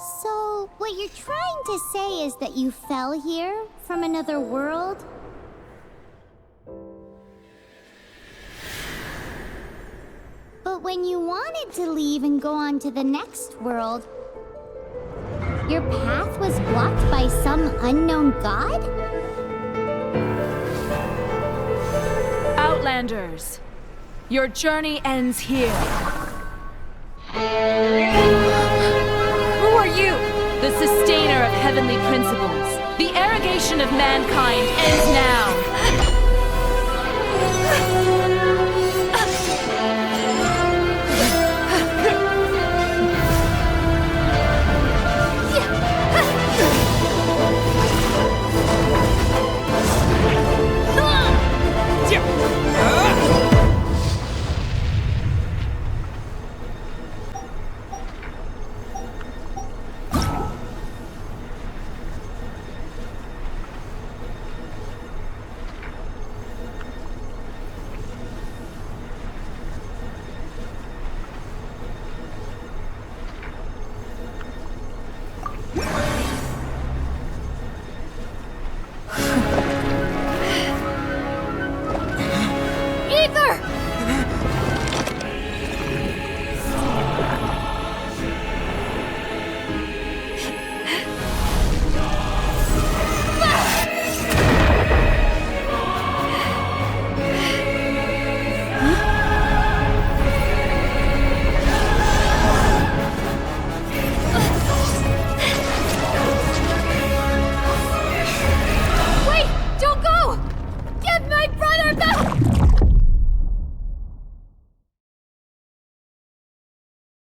So, what you're trying to say is that you fell here from another world? But when you wanted to leave and go on to the next world, your path was blocked by some unknown god? Outlanders, your journey ends here. Who are you? The sustainer of heavenly principles. The arrogation of mankind ends now.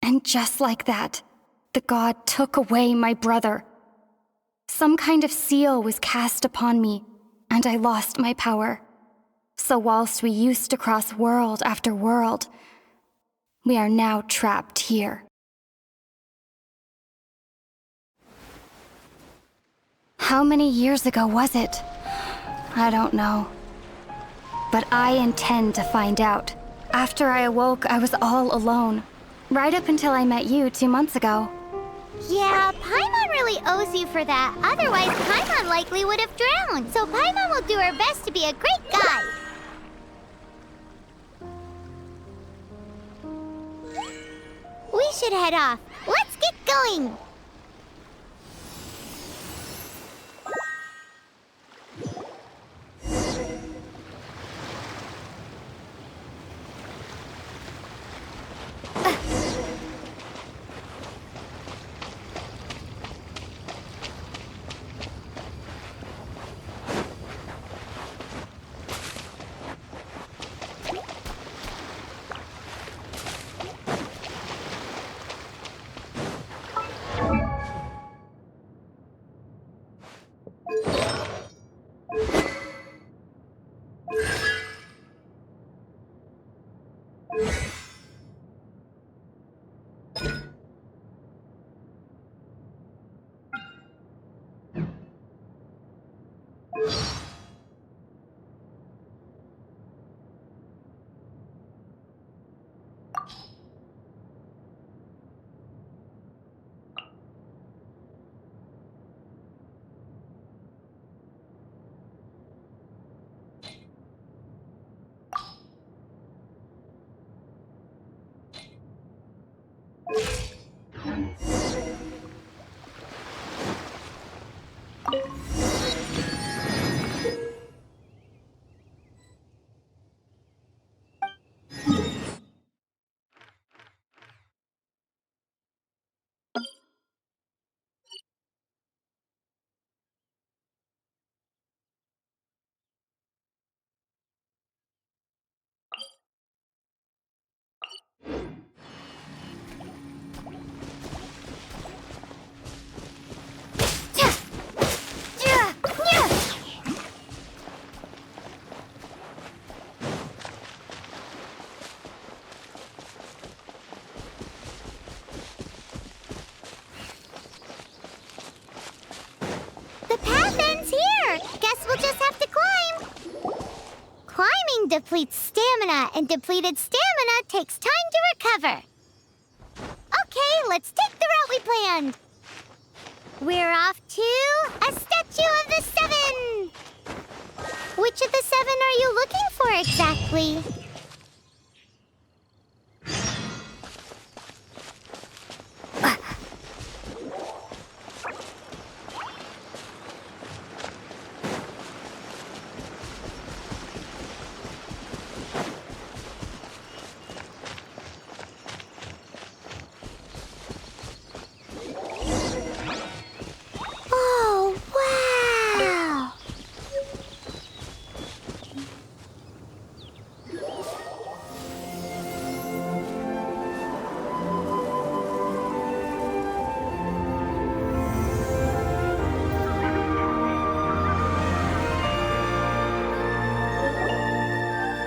And just like that, the god took away my brother. Some kind of seal was cast upon me, and I lost my power. So whilst we used to cross world after world, we are now trapped here. How many years ago was it? I don't know. But I intend to find out. After I awoke, I was all alone. Right up until I met you 2 months ago. Yeah, Paimon really owes you for that. Otherwise, Paimon likely would have drowned. So Paimon will do her best to be a great guide. We should head off. Let's get going. Depletes stamina, and depleted stamina takes time to recover. Okay, let's take the route we planned. We're off to a statue of the seven! Which of the seven are you looking for exactly? Oh, wow!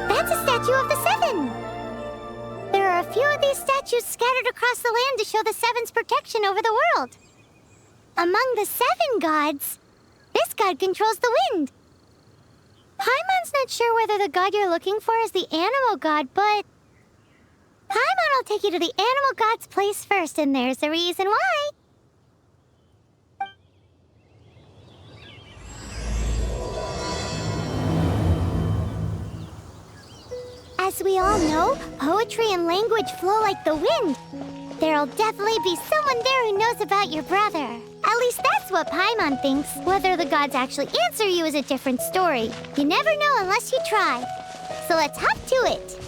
That's a statue of the seven! There are a few of these statues scattered across the land to show the seven's protection over the world. Among the seven gods, this god controls the wind. Paimon's not sure whether the god you're looking for is the animal god, but Paimon will take you to the animal god's place first, and there's the reason why. As we all know, poetry and language flow like the wind. There'll definitely be someone there who knows about your brother. At least that's what Paimon thinks. Whether the gods actually answer you is a different story. You never know unless you try. So let's hop to it.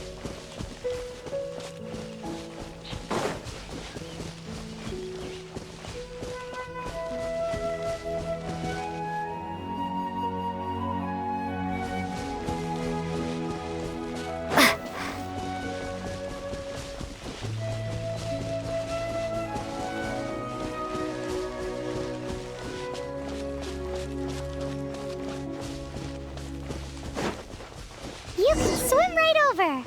You can swim right over.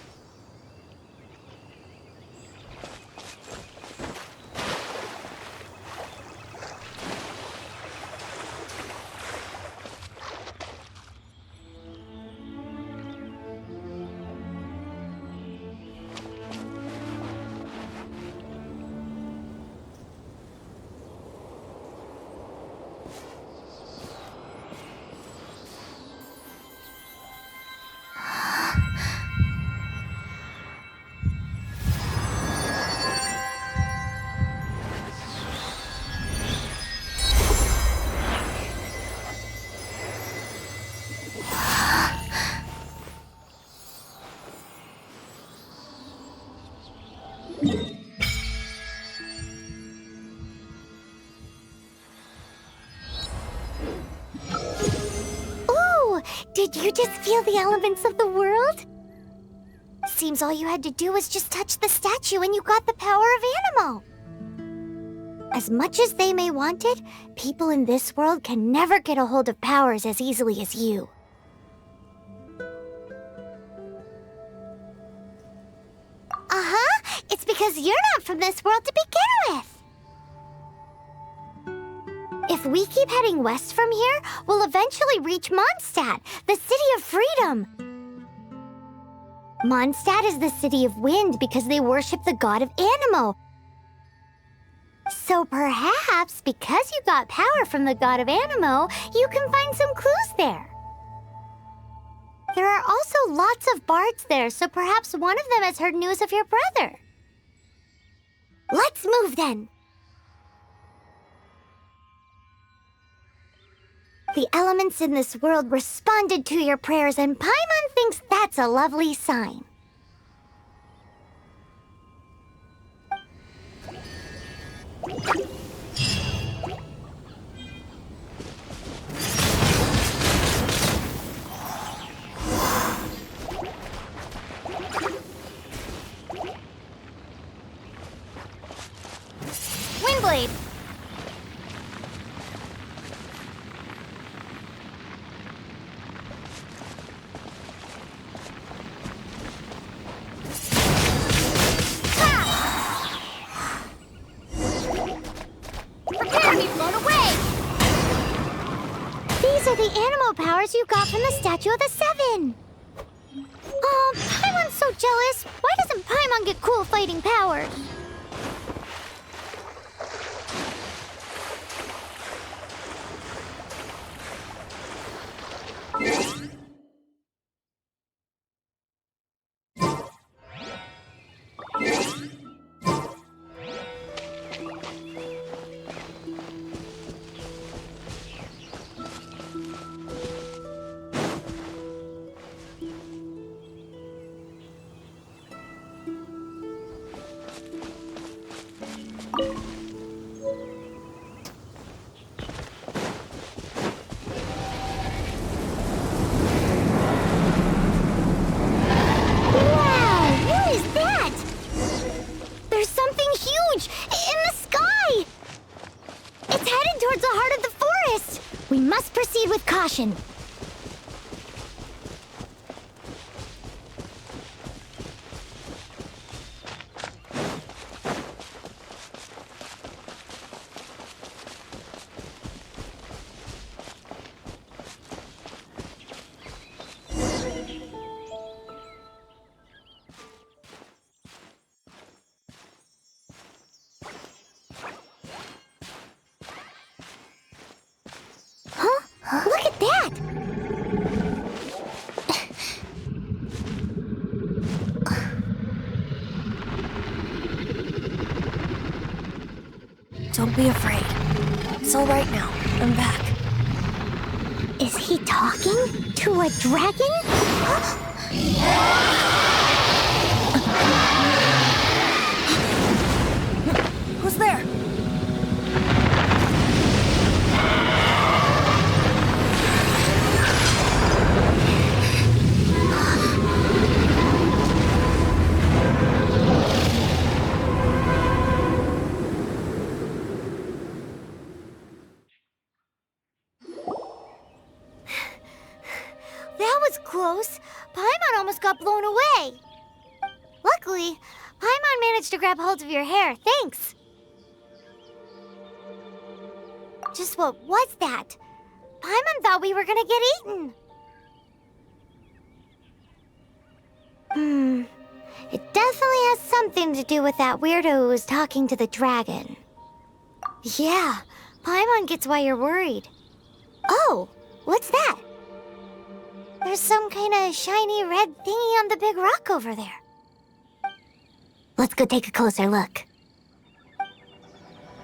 Ooh, did you just feel the elements of the world? Seems all you had to do was just touch the statue and you got the power of Animo. As much as they may want it, people in this world can never get a hold of powers as easily as you. Uh-huh, it's because you're not from this world to begin with. If we keep heading west from here, we'll eventually reach Mondstadt, the city of freedom. Mondstadt is the city of wind because they worship the god of Animo. So perhaps, because you got power from the god of Animo, you can find some clues there. There are also lots of bards there, so perhaps one of them has heard news of your brother. Let's move then. The elements in this world responded to your prayers, and Paimon thinks that's a lovely sign. Windblade! These are the animal powers you got from the Statue of the Seven. Oh, Paimon's so jealous. Why doesn't Paimon get cool fighting powers? caution. Look at that! Don't be afraid. It's all right now. I'm back. Is he talking to a dragon? Who's there? That was close. Paimon almost got blown away. Luckily, Paimon managed to grab hold of your hair. Thanks. Just what was that? Paimon thought we were gonna get eaten. It definitely has something to do with that weirdo who was talking to the dragon. Yeah, Paimon gets why you're worried. Oh, what's that? There's some kind of shiny red thingy on the big rock over there. Let's go take a closer look.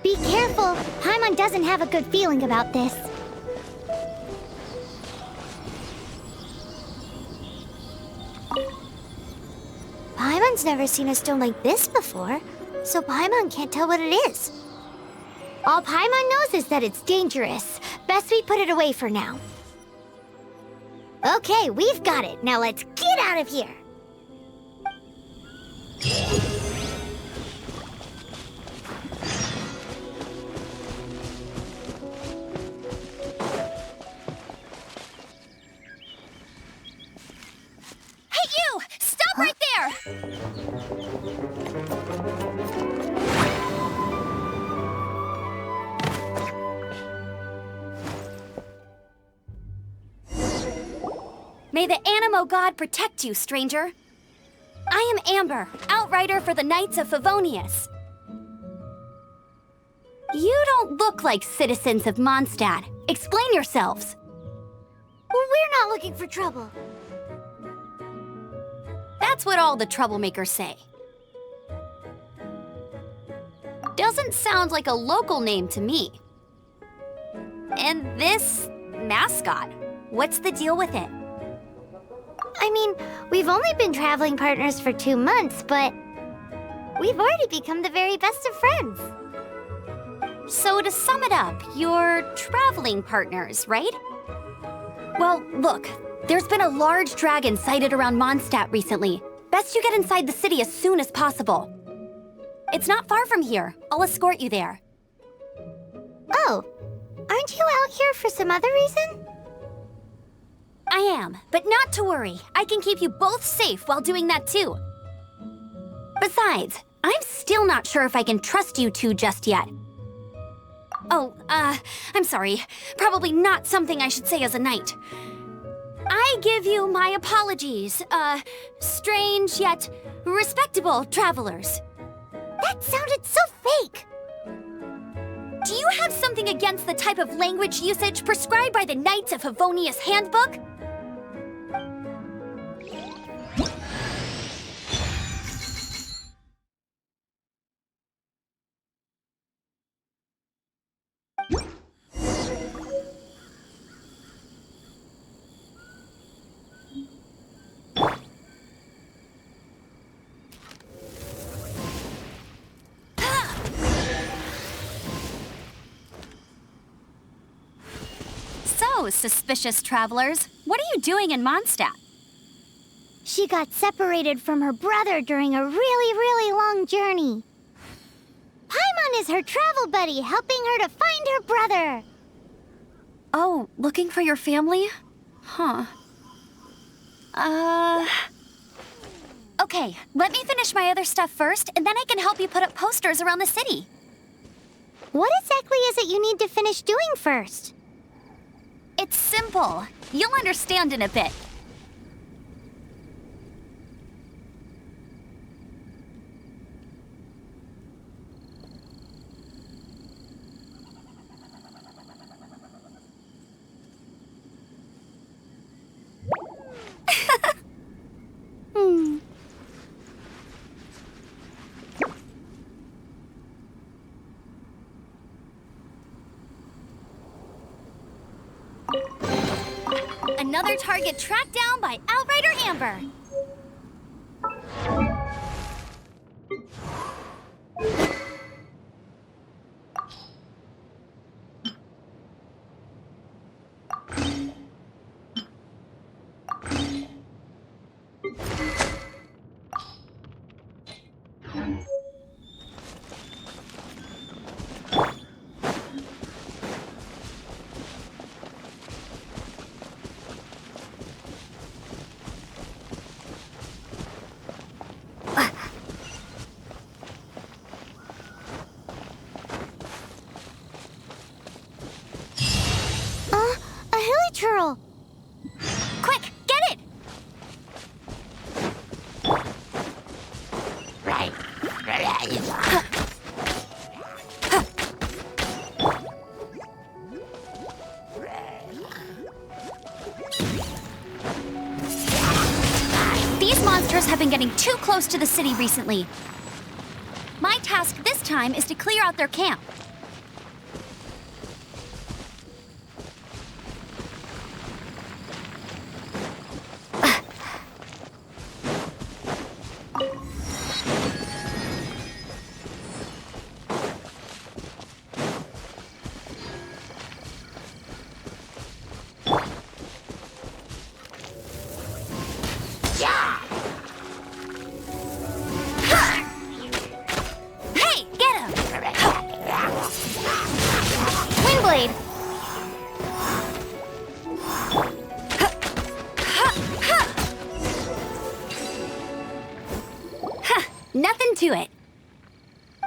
Be careful! Paimon doesn't have a good feeling about this. Paimon's never seen a stone like this before, so Paimon can't tell what it is. All Paimon knows is that it's dangerous. Best we put it away for now. Okay, we've got it. Now let's get out of here. Hey, you! Stop right there! May the Animo God protect you, stranger. I am Amber, outrider for the Knights of Favonius. You don't look like citizens of Mondstadt. Explain yourselves. We're not looking for trouble. That's what all the troublemakers say. Doesn't sound like a local name to me. And this mascot, what's the deal with it? I mean, we've only been traveling partners for 2 months, but we've already become the very best of friends. So to sum it up, you're traveling partners, right? Well, look, there's been a large dragon sighted around Mondstadt recently. Best you get inside the city as soon as possible. It's not far from here. I'll escort you there. Oh, aren't you out here for some other reason? I am, but not to worry. I can keep you both safe while doing that too. Besides, I'm still not sure if I can trust you two just yet. Oh, I'm sorry. Probably not something I should say as a knight. I give you my apologies, strange yet respectable travelers. That sounded so fake. Do you have something against the type of language usage prescribed by the Knights of Favonius Handbook? So, suspicious travelers, what are you doing in Mondstadt? She got separated from her brother during a really long journey. Paimon is her travel buddy, helping her to find her brother. Oh, looking for your family? Huh. Okay, let me finish my other stuff first, and then I can help you put up posters around the city. What exactly is it you need to finish doing first? It's simple. You'll understand in a bit. Another target tracked down by Outrider Amber. A hilichurl! Quick, get it! These monsters have been getting too close to the city recently. My task this time is to clear out their camp. Hey, get him! Windblade! Nothing to it.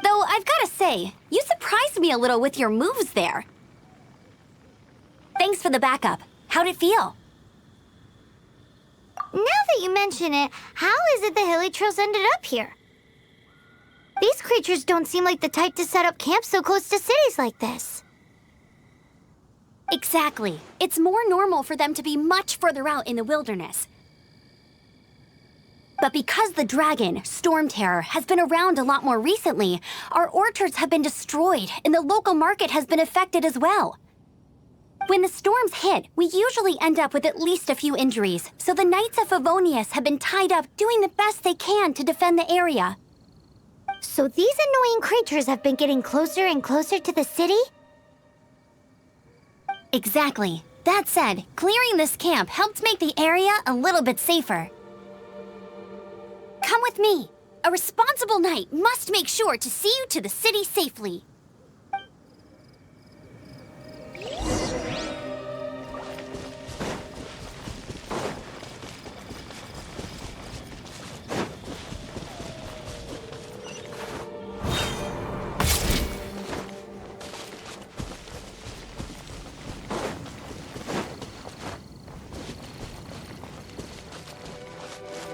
Though I've gotta say, you surprised me a little with your moves there. Thanks for the backup. How'd it feel? Now that you mention it, how is it the hilichurls ended up here? These creatures don't seem like the type to set up camp so close to cities like this. Exactly. It's more normal for them to be much further out in the wilderness. But because the dragon, Storm Terror, has been around a lot more recently, our orchards have been destroyed and the local market has been affected as well. When the storms hit, we usually end up with at least a few injuries, so the Knights of Favonius have been tied up doing the best they can to defend the area. So these annoying creatures have been getting closer and closer to the city? Exactly. That said, clearing this camp helped make the area a little bit safer. Come with me. A responsible knight must make sure to see you to the city safely.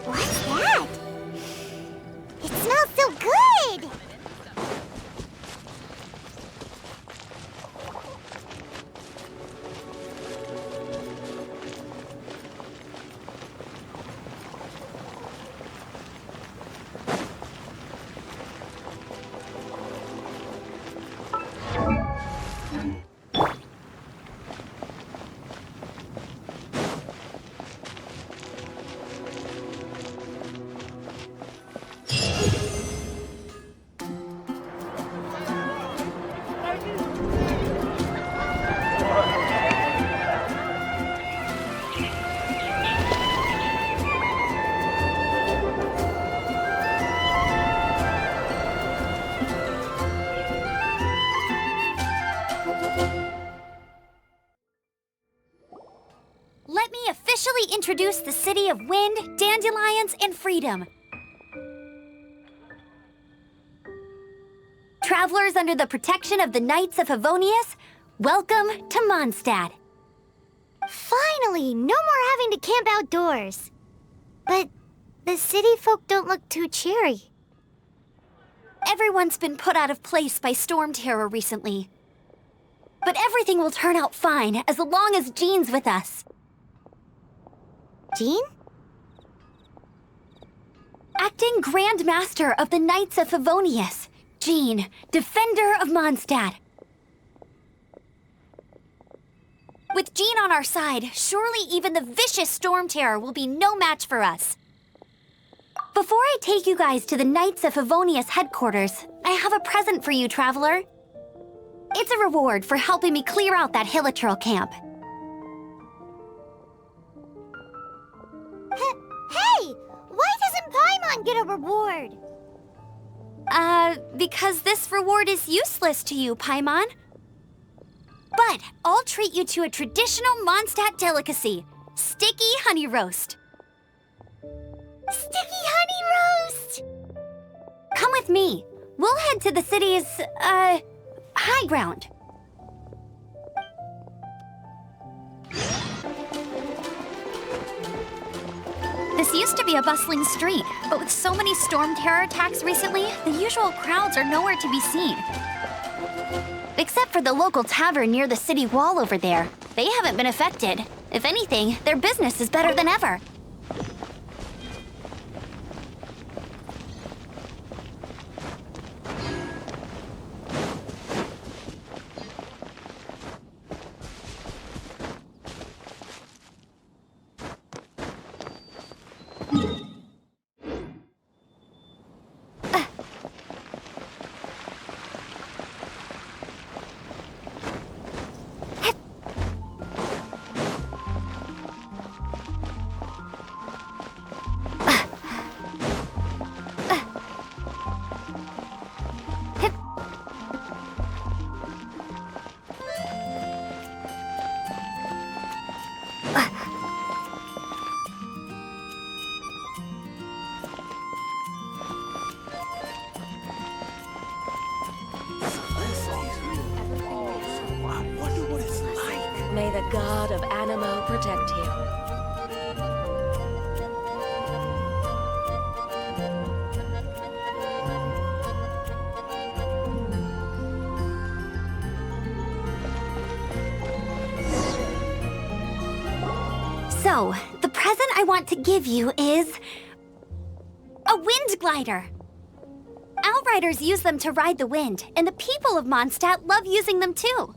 What's that? It smells so good! introduce the city of wind, dandelions, and freedom. Travelers under the protection of the Knights of Favonius, welcome to Mondstadt. Finally, no more having to camp outdoors. But the city folk don't look too cheery. Everyone's been put out of place by storm terror recently. But everything will turn out fine as long as Jean's with us. Jean? Acting Grand Master of the Knights of Favonius, Jean, Defender of Mondstadt. With Jean on our side, surely even the vicious storm terror will be no match for us. Before I take you guys to the Knights of Favonius headquarters, I have a present for you, Traveler. It's a reward for helping me clear out that Hilichurl camp. Hey! Why doesn't Paimon get a reward? Because this reward is useless to you, Paimon. But I'll treat you to a traditional Mondstadt delicacy, sticky honey roast. Sticky honey roast! Come with me. We'll head to the city's, high ground. This used to be a bustling street, but with so many storm terror attacks recently, the usual crowds are nowhere to be seen. Except for the local tavern near the city wall over there. They haven't been affected. If anything, their business is better than ever. May the god of Animo protect you. So, the present I want to give you is a wind glider. Outriders use them to ride the wind, and the people of Mondstadt love using them too.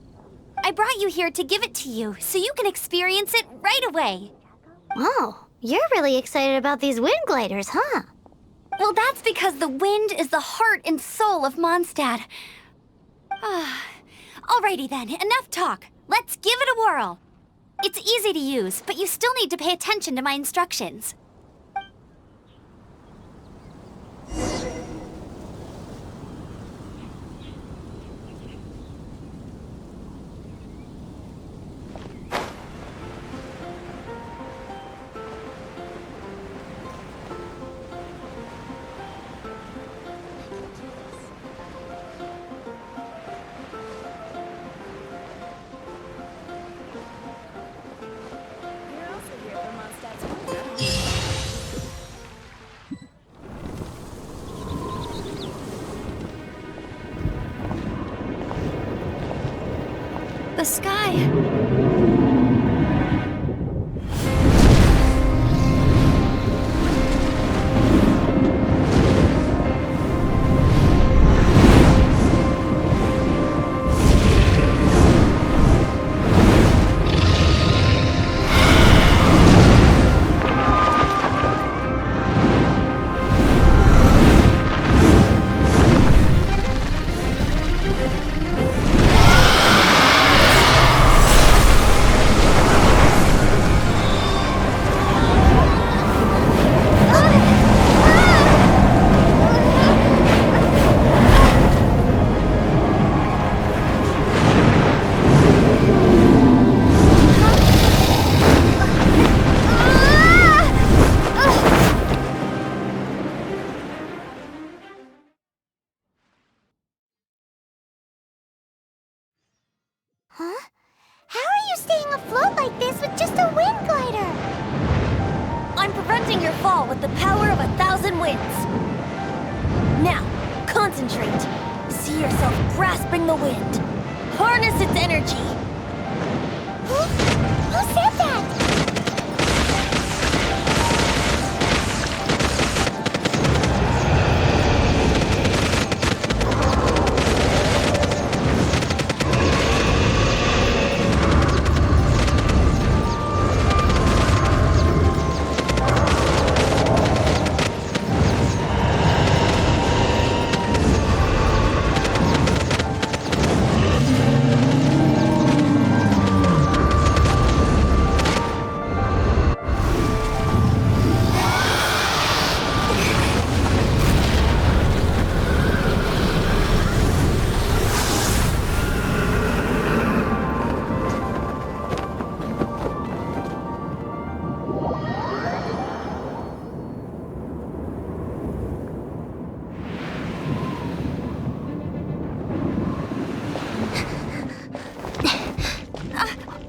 I brought you here to give it to you, so you can experience it right away. Oh, you're really excited about these wind gliders, huh? Well, that's because the wind is the heart and soul of Mondstadt. Alrighty then, enough talk. Let's give it a whirl. It's easy to use, but you still need to pay attention to my instructions. The sky. Huh? How are you staying afloat like this with just a wind glider? I'm preventing your fall with the power of 1,000 winds. Now, concentrate. See yourself grasping the wind. Harness its energy. Who said that?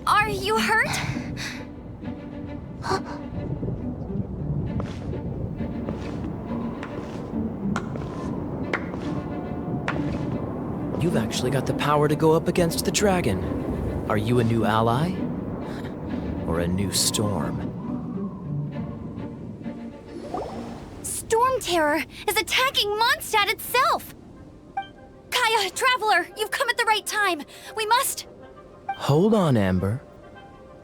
Are you hurt? You've actually got the power to go up against the dragon. Are you a new ally? Or a new storm? Storm Terror is attacking Mondstadt itself! Kaya, Traveler, you've come at the right time. We must... Hold on, Amber.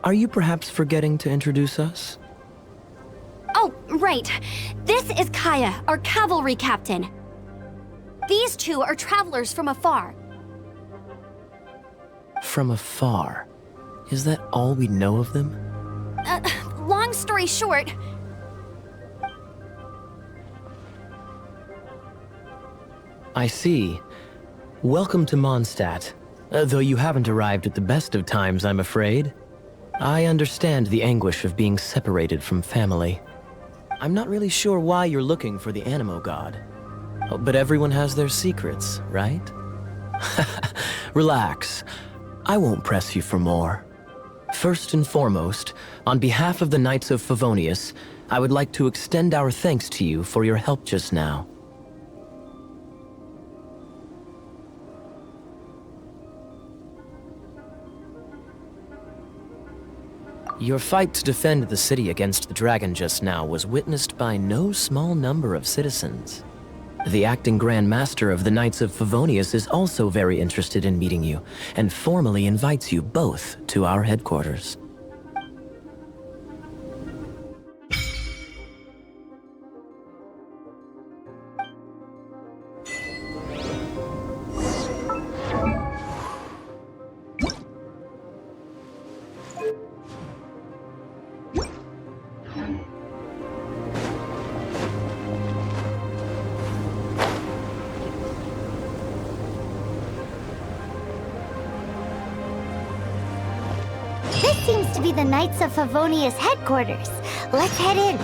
Are you perhaps forgetting to introduce us? Oh, right. This is Kaya, our cavalry captain. These two are travelers from afar. From afar? Is that all we know of them? Long story short... I see. Welcome to Mondstadt. Though you haven't arrived at the best of times, I'm afraid. I understand the anguish of being separated from family. I'm not really sure why you're looking for the Animo God. Oh, but everyone has their secrets, right? Relax. I won't press you for more. First and foremost, on behalf of the Knights of Favonius, I would like to extend our thanks to you for your help just now. Your fight to defend the city against the dragon just now was witnessed by no small number of citizens. The acting Grand Master of the Knights of Favonius is also very interested in meeting you, and formally invites you both to our headquarters. This seems to be the Knights of Favonius headquarters. Let's head in.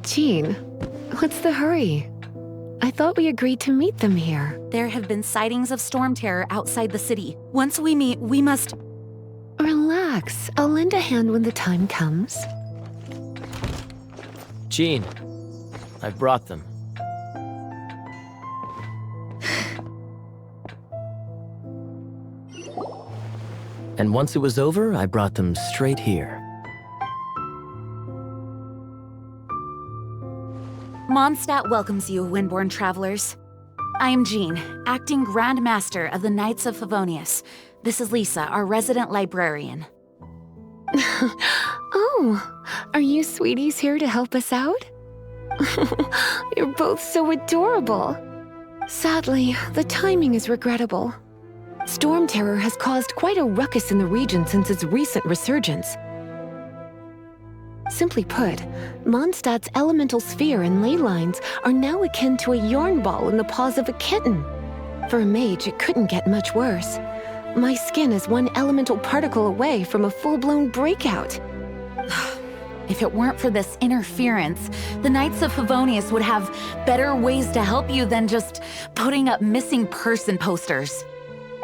Jean, what's the hurry? I thought we agreed to meet them here. There have been sightings of storm terror outside the city. Once we meet, we must... Relax. I'll lend a hand when the time comes. Jean, I've brought them. And once it was over, I brought them straight here. Mondstadt welcomes you, Windborn travelers. I am Jean, acting Grand Master of the Knights of Favonius. This is Lisa, our resident librarian. Oh, are you sweeties here to help us out? You're both so adorable. Sadly, the timing is regrettable. Storm Terror has caused quite a ruckus in the region since its recent resurgence. Simply put, Mondstadt's elemental sphere and ley lines are now akin to a yarn ball in the paws of a kitten. For a mage, it couldn't get much worse. My skin is one elemental particle away from a full-blown breakout. If it weren't for this interference, the Knights of Favonius would have better ways to help you than just putting up missing person posters.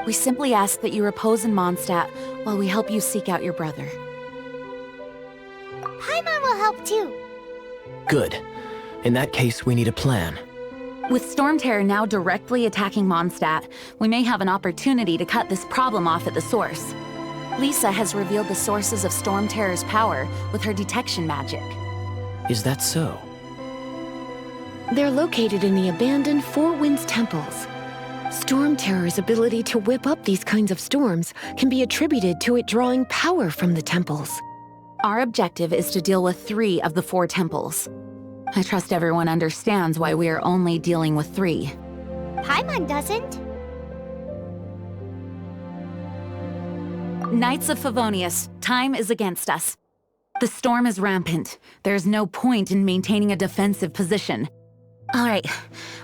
We simply ask that you repose in Mondstadt while we help you seek out your brother. Paimon will help too. Good. In that case, we need a plan. With Storm Terror now directly attacking Mondstadt, we may have an opportunity to cut this problem off at the source. Lisa has revealed the sources of Storm Terror's power with her detection magic. Is that so? They're located in the abandoned Four Winds temples. Storm Terror's ability to whip up these kinds of storms can be attributed to it drawing power from the temples. Our objective is to deal with 3 of the 4 temples. I trust everyone understands why we are only dealing with 3. Paimon doesn't. Knights of Favonius, time is against us. The storm is rampant. There's no point in maintaining a defensive position. All right,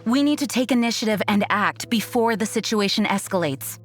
we need to take initiative and act before the situation escalates.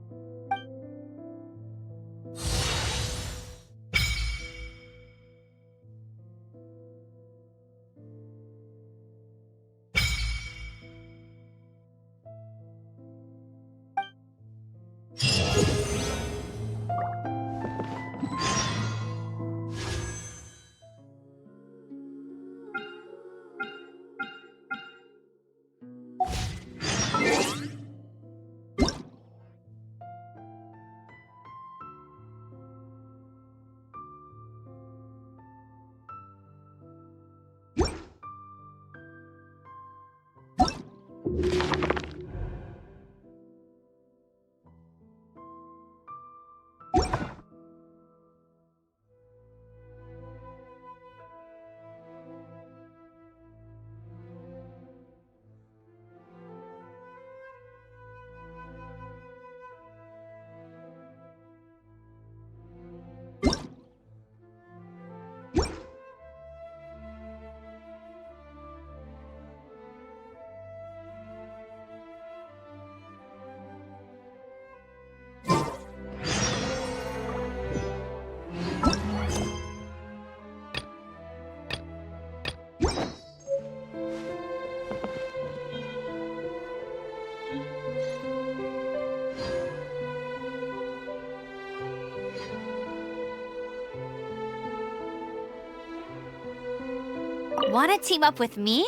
Want to team up with me?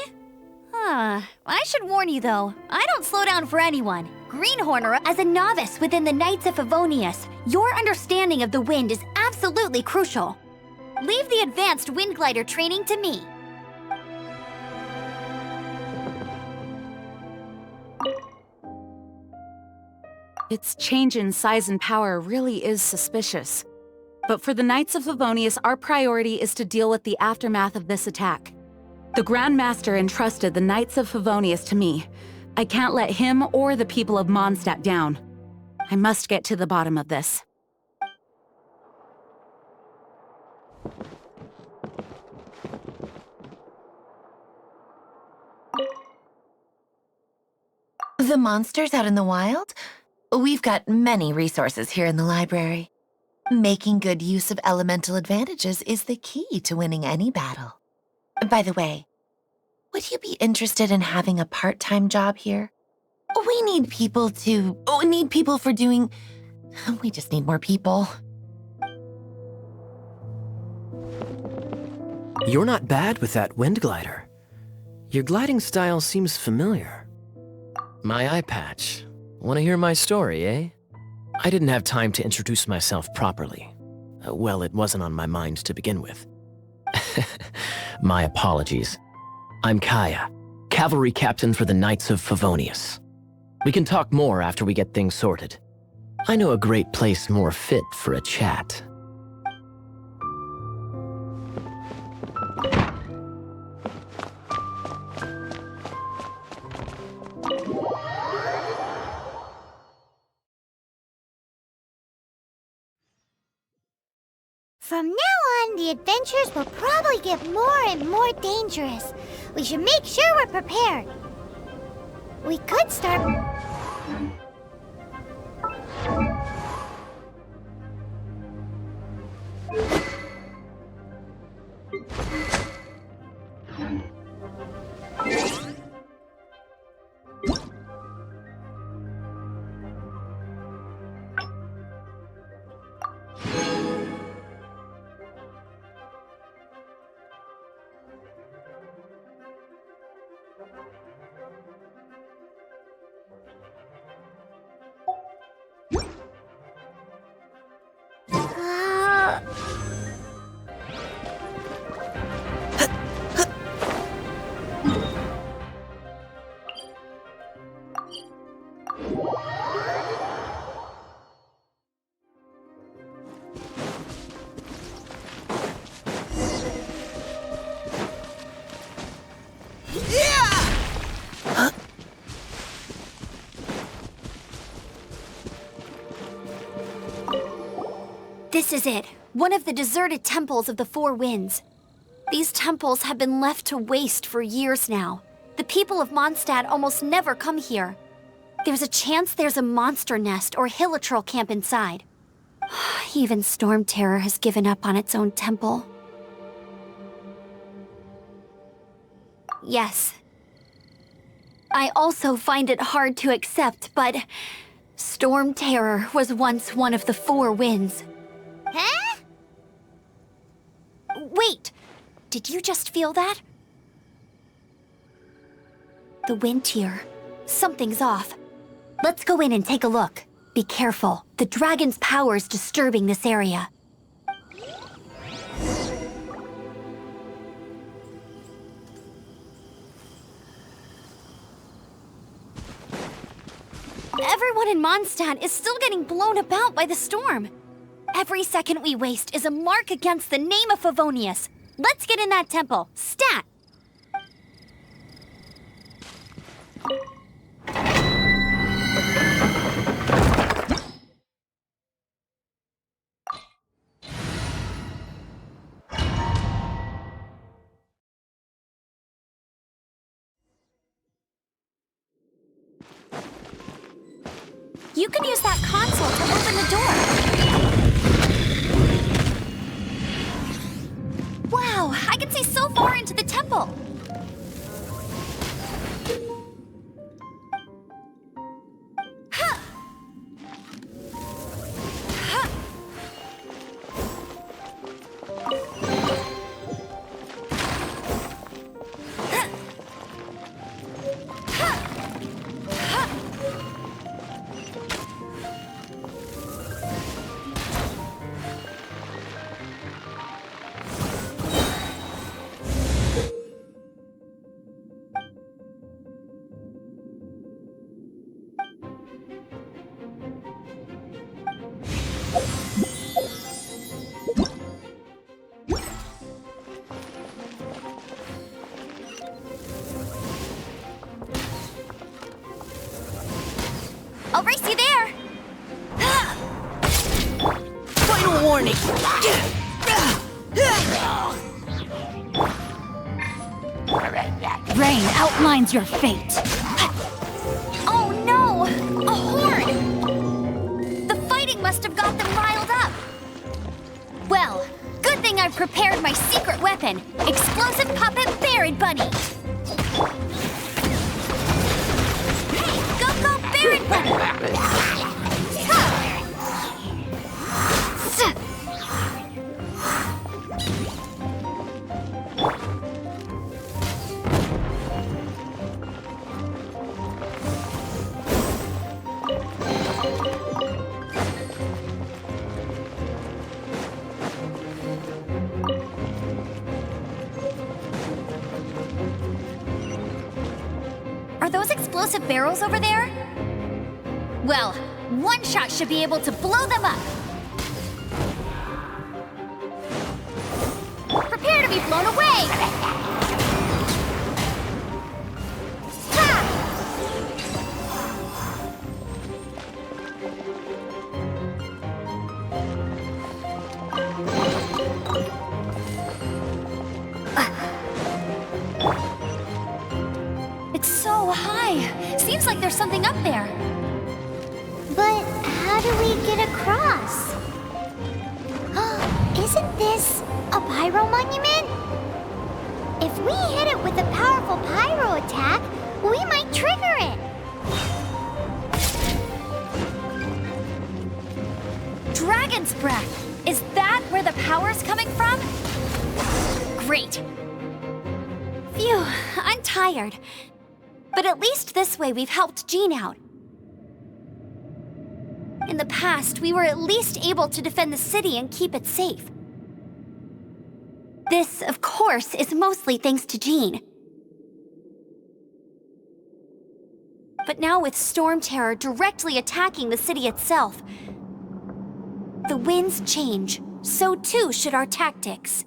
I should warn you though, I don't slow down for anyone. Greenhorner, as a novice within the Knights of Favonius, your understanding of the wind is absolutely crucial. Leave the advanced wind glider training to me. Its change in size and power really is suspicious. But for the Knights of Favonius, our priority is to deal with the aftermath of this attack. The Grand Master entrusted the Knights of Favonius to me. I can't let him or the people of Mondstadt down. I must get to the bottom of this. The monsters out in the wild? We've got many resources here in the library. Making good use of elemental advantages is the key to winning any battle. By the way, would you be interested in having a part-time job here? We need people for doing... We just need more people. You're not bad with that wind glider. Your gliding style seems familiar. My eye patch. Want to hear my story, eh? I didn't have time to introduce myself properly. Well, it wasn't on my mind to begin with. My apologies. I'm Kaya, cavalry captain for the Knights of Favonius. We can talk more after we get things sorted. I know a great place more fit for a chat. From now on, the adventures will probably get more and more dangerous. We should make sure we're prepared. We could start... This is it, one of the deserted temples of the Four Winds. These temples have been left to waste for years now. The people of Mondstadt almost never come here. There's a chance there's a monster nest or hilichurl camp inside. Even Storm Terror has given up on its own temple. Yes. I also find it hard to accept, but Storm Terror was once one of the Four Winds. Huh? Wait! Did you just feel that? The wind here. Something's off. Let's go in and take a look. Be careful. The dragon's power is disturbing this area. Everyone in Mondstadt is still getting blown about by the storm. Every second we waste is a mark against the name of Favonius. Let's get in that temple. Stat! You can use that console to open the door. Wow, I can see so far into the temple. Ha! Ha! I'll race you there! Final warning! Rain outlines your fate. Oh no! A horde! The fighting must have got them riled up. Well, good thing I've prepared my secret weapon, explosive puppet Barrett Bunny. Go, Barrett Bunny! Are those explosive barrels over there? Well, one shot should be able to blow them up. Prepare to be blown away! Ha! It's so high. Seems like there's something up there. But how do we get across? Isn't this a pyro monument? If we hit it with a powerful pyro attack, we might trigger it. Dragon's breath! Is that where the power's coming from? Great. Phew, I'm tired. But at least this way we've helped Jean out. In the past, we were at least able to defend the city and keep it safe. This, of course, is mostly thanks to Jean. But now with Storm Terror directly attacking the city itself, the winds change, so too should our tactics.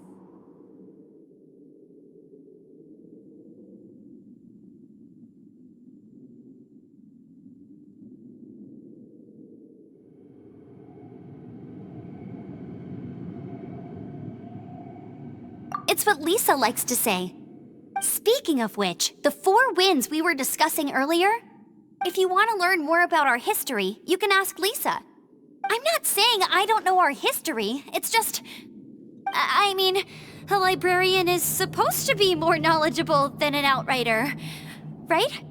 It's what Lisa likes to say. Speaking of which, the 4 winds we were discussing earlier, if you want to learn more about our history, you can ask Lisa. I'm not saying I don't know our history, it's just... I mean, a librarian is supposed to be more knowledgeable than an outrider, right?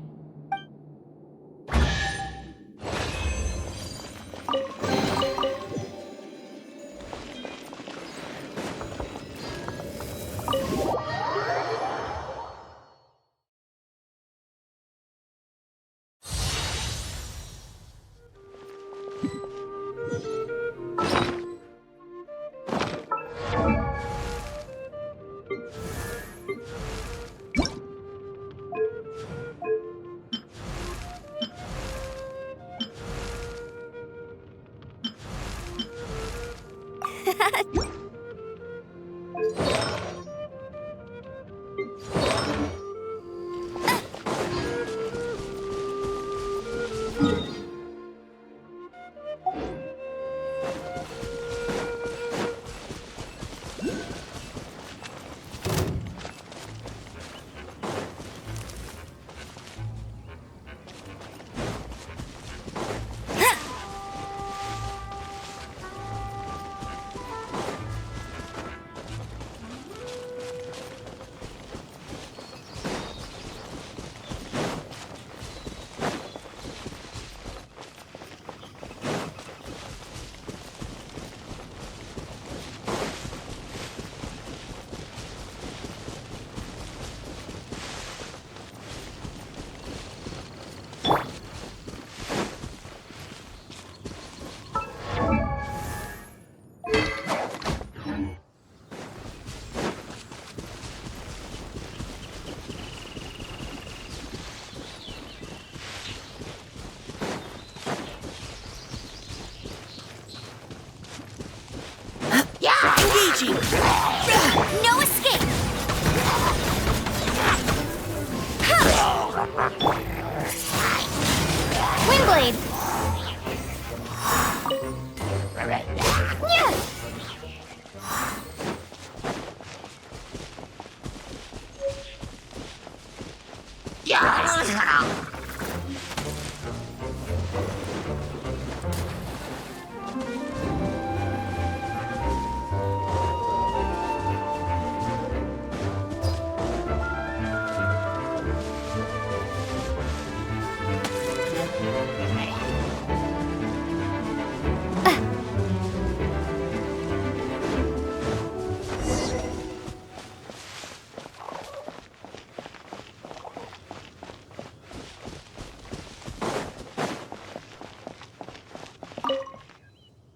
Engaging! No escape! Windblade!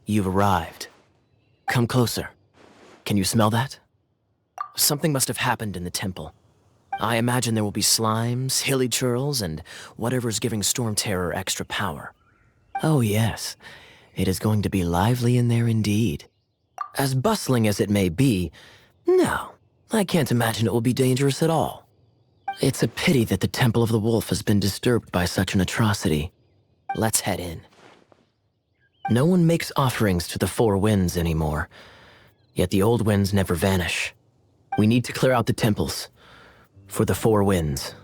You've arrived. Come closer. Can you smell that? Something must have happened in the temple. I imagine there will be slimes, hilly churls, and whatever's giving Storm Terror extra power. Oh yes, it is going to be lively in there indeed. As bustling as it may be, no, I can't imagine it will be dangerous at all. It's a pity that the Temple of the Wolf has been disturbed by such an atrocity. Let's head in. No one makes offerings to the 4 winds anymore, yet the old winds never vanish. We need to clear out the temples for the 4 winds.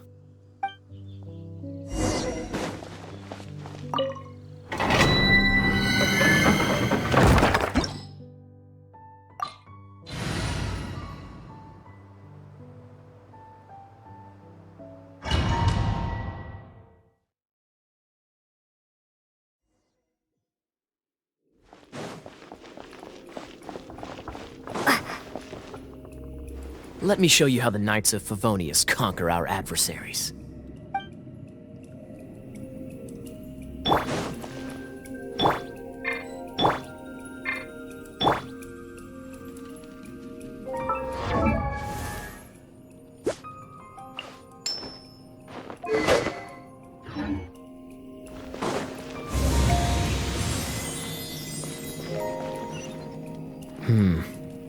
Let me show you how the Knights of Favonius conquer our adversaries.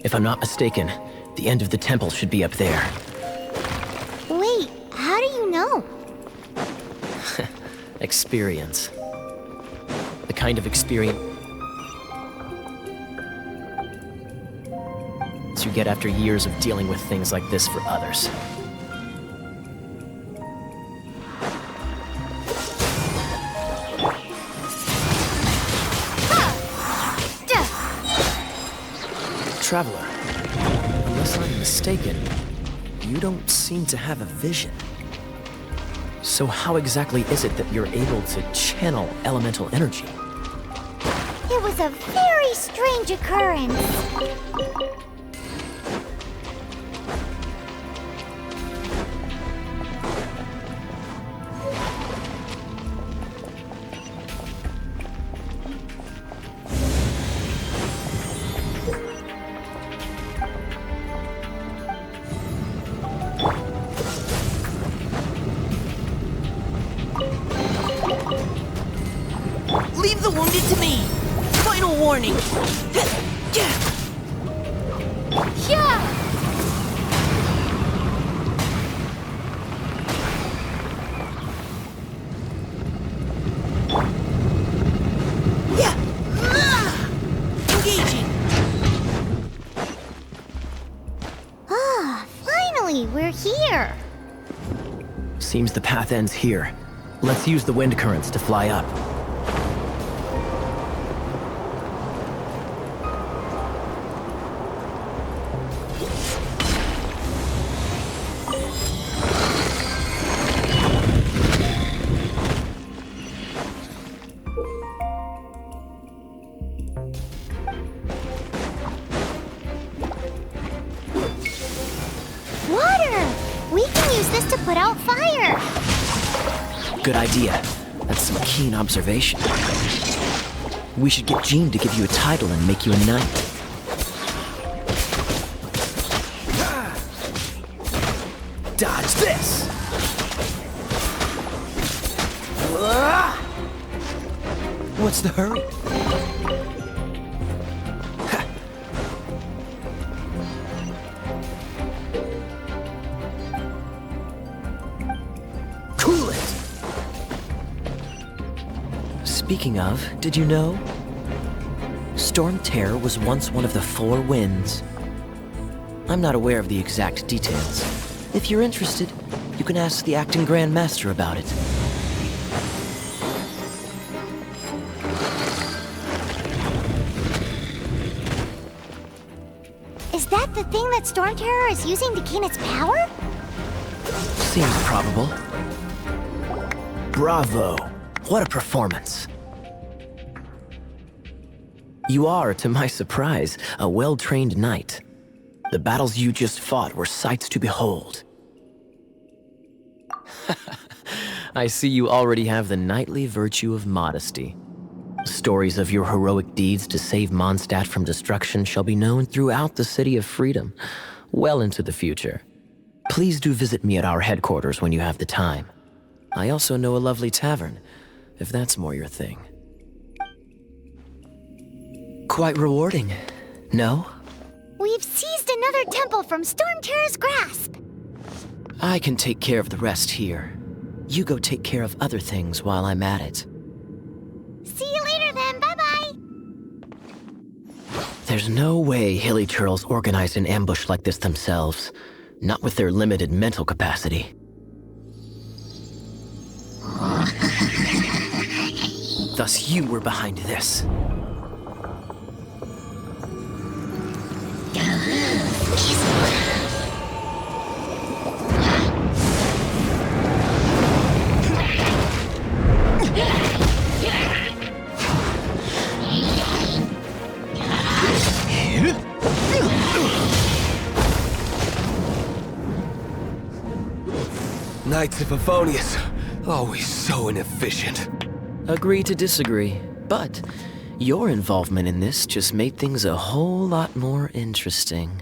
If I'm not mistaken, the end of the temple should be up there. Wait, how do you know? Experience. The kind of experience confidence you get after years of dealing with things like this for others. Traveler, unless I'm mistaken, you don't seem to have a vision. So how exactly is it that you're able to channel elemental energy? It was a very strange occurrence. Leave the wounded to me! Final warning! Engaging! Ah, finally, we're here. Seems the path ends here. Let's use the wind currents to fly up. Water! We can use this to put out fire. Good idea. That's some keen observation. We should get Jean to give you a title and make you a knight. Dodge this! What's the hurry? Cool it! Speaking of, did you know? Storm Terror was once one of the 4 winds. I'm not aware of the exact details. If you're interested, you can ask the acting Grand Master about it. Is that the thing that Storm Terror is using to gain its power? Seems probable. Bravo! What a performance! You are, to my surprise, a well-trained knight. The battles you just fought were sights to behold. I see you already have the knightly virtue of modesty. Stories of your heroic deeds to save Mondstadt from destruction shall be known throughout the City of Freedom, well into the future. Please do visit me at our headquarters when you have the time. I also know a lovely tavern, if that's more your thing. Quite rewarding, no? We've seized another temple from Storm Terror's grasp. I can take care of the rest here. You go take care of other things while I'm at it. See you later then, bye-bye. There's no way Hilly Turtles organized an ambush like this themselves. Not with their limited mental capacity. Thus you were behind this. Knights of Favonius, always so inefficient. Agree to disagree, but your involvement in this just made things a whole lot more interesting.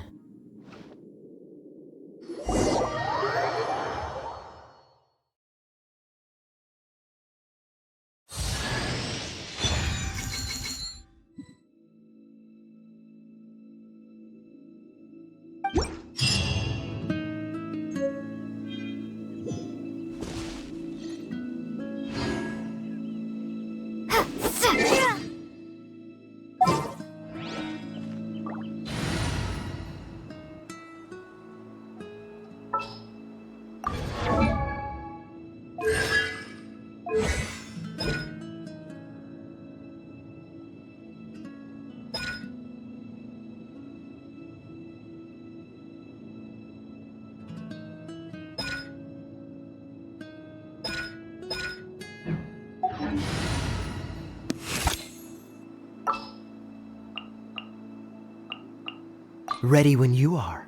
Ready when you are.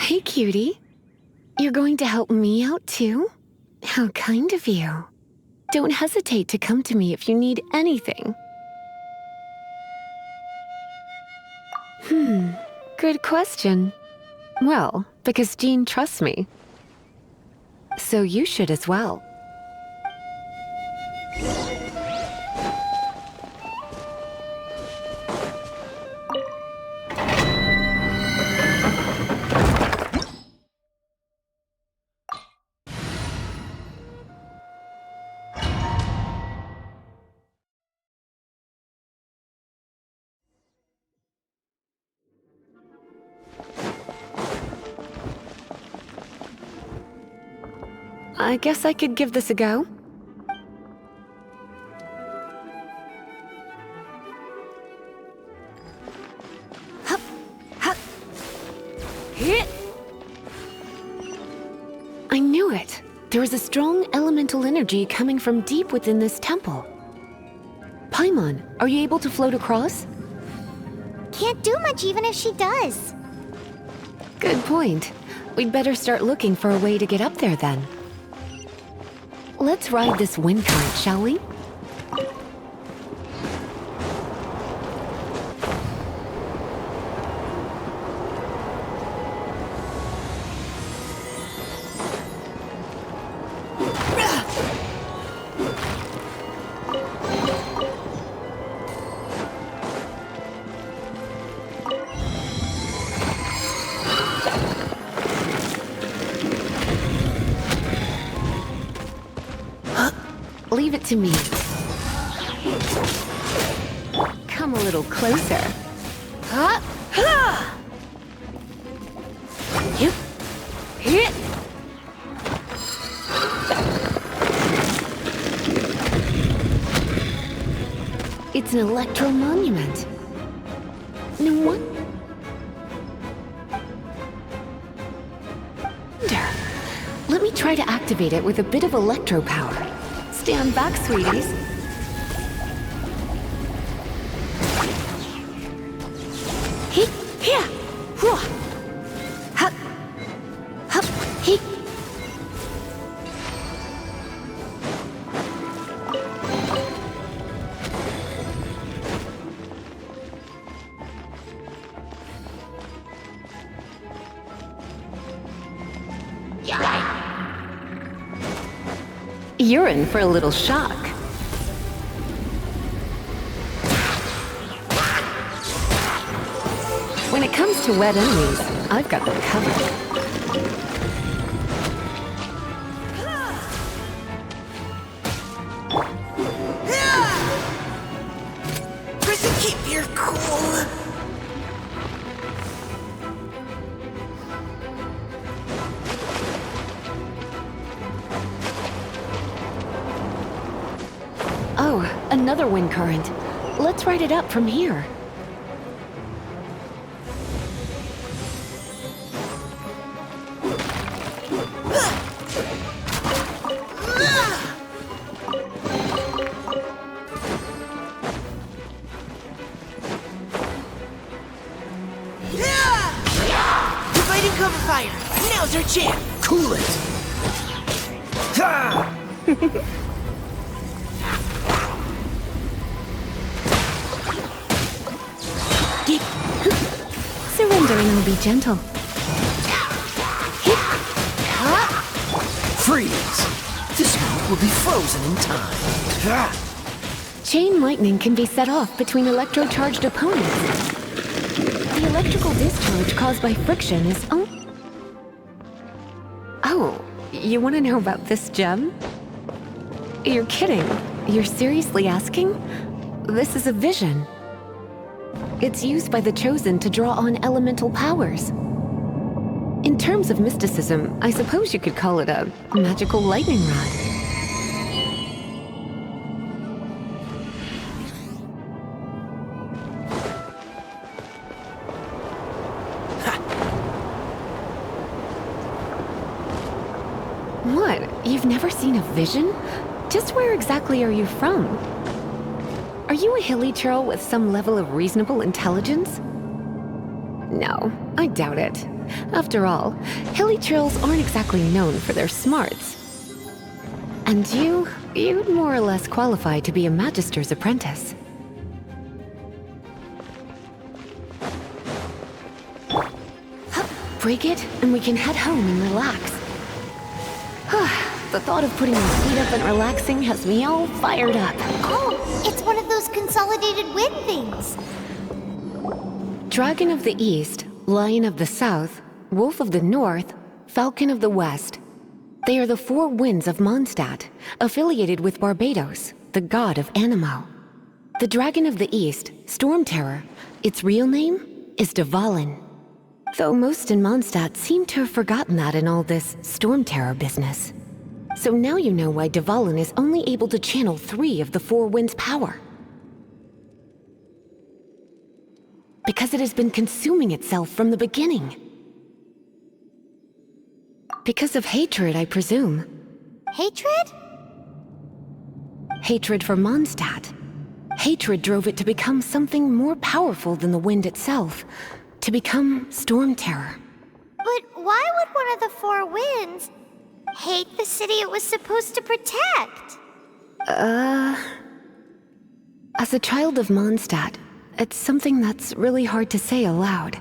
Hey, cutie. You're going to help me out, too? How kind of you. Don't hesitate to come to me if you need anything. Good question. Well, because Jean trusts me. So you should as well. I guess I could give this a go. Hup, hup. Hit. I knew it. There is a strong elemental energy coming from deep within this temple. Paimon, are you able to float across? Can't do much even if she does. Good point. We'd better start looking for a way to get up there then. Let's ride this wind current, shall we? leave it to me. Come a little closer. Huh? Yep. Hit. It's an electro monument. No wonder. Let me try to activate it with a bit of electro power. Stand back, sweeties. Hee, here, ruah, hup, hup, hee. You're in for a little shock. When it comes to wet enemies, I've got them covered. Keep your cool. Oh, another wind current. Let's ride it up from here. Fighting cover fire. Now's our chance. Cool it! Ha! Surrender and I'll be gentle. Freeze! This move will be frozen in time. Ha! Chain lightning can be set off between electro-charged opponents. The electrical discharge caused by friction is Oh, you want to know about this gem? You're kidding. You're seriously asking? This is a vision. It's used by the Chosen to draw on elemental powers. In terms of mysticism, I suppose you could call it a magical lightning rod. What? You've never seen a vision? Just where exactly are you from? Are you a hilly churl with some level of reasonable intelligence? No, I doubt it. After all, hilly churls aren't exactly known for their smarts. And you'd more or less qualify to be a magister's apprentice. Break it, and we can head home and relax. The thought of putting my feet up and relaxing has me all fired up. Oh, it's one of those consolidated wind things. Dragon of the East, Lion of the South, Wolf of the North, Falcon of the West. They are the four winds of Mondstadt, affiliated with Barbados, the god of Anemo. The Dragon of the East, Storm Terror, its real name is Dvalin. Though most in Mondstadt seem to have forgotten that in all this Storm Terror business. So now you know why Dvalin is only able to channel 3 of the 4 winds' power. Because it has been consuming itself from the beginning. Because of hatred, I presume. Hatred? Hatred for Mondstadt. Hatred drove it to become something more powerful than the wind itself. To become Storm Terror. But why would one of the 4 winds hate the city it was supposed to protect? As a child of Mondstadt, it's something that's really hard to say aloud.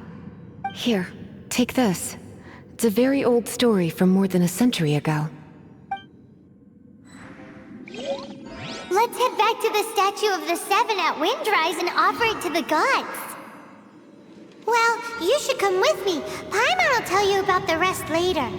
Here, take this. It's a very old story from more than a century ago. Let's head back to the statue of the 7 at Windrise and offer it to the gods. Well, you should come with me. Paimon will tell you about the rest later.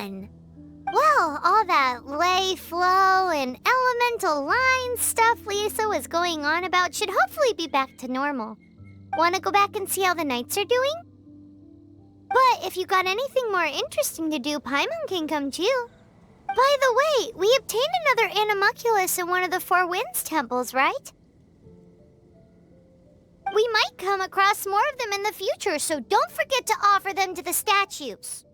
fun. Well, all that lay, flow, and elemental line stuff Lisa was going on about should hopefully be back to normal. Want to go back and see how the knights are doing? But if you got anything more interesting to do, Paimon can come too. By the way, we obtained another animalculus in one of the Four Winds temples, right? We might come across more of them in the future, so don't forget to offer them to the statues.